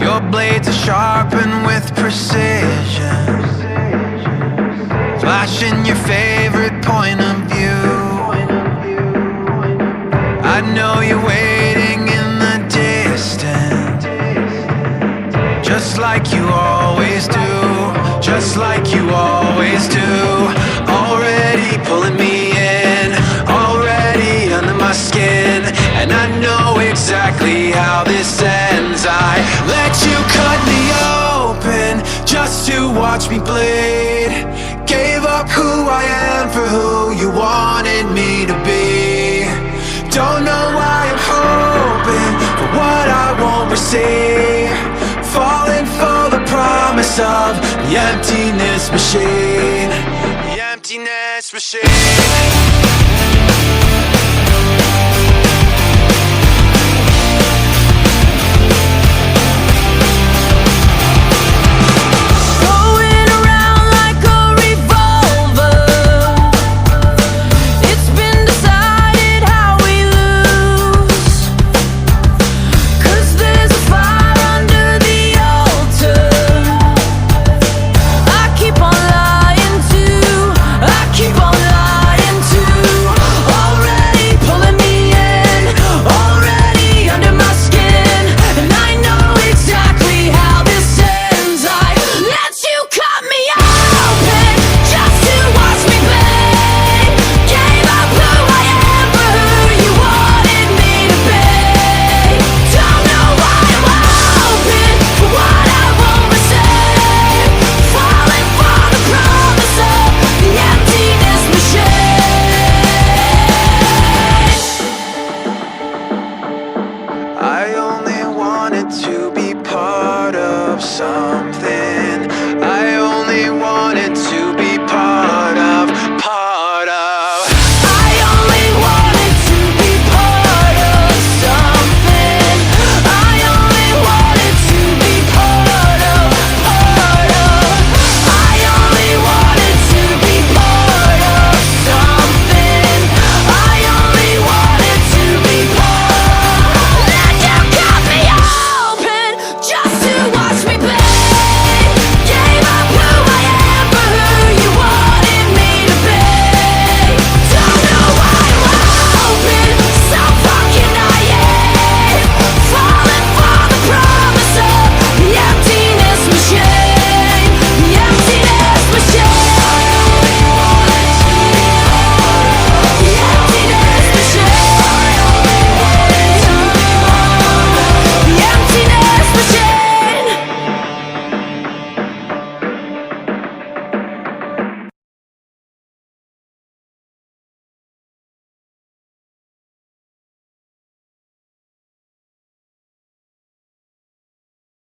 Your blades are sharpened with precision, flashing your favorite point of view. I know you're waiting in the distance, just like you always do, just like you always do. Already pulling me in, already under my skin, and I know exactly how this ends. I let you cut me open just to watch me bleed. Gave up who I am for who you wanted me to be. Don't know why I'm hoping for what I won't receive, falling for the promise of the emptiness machine.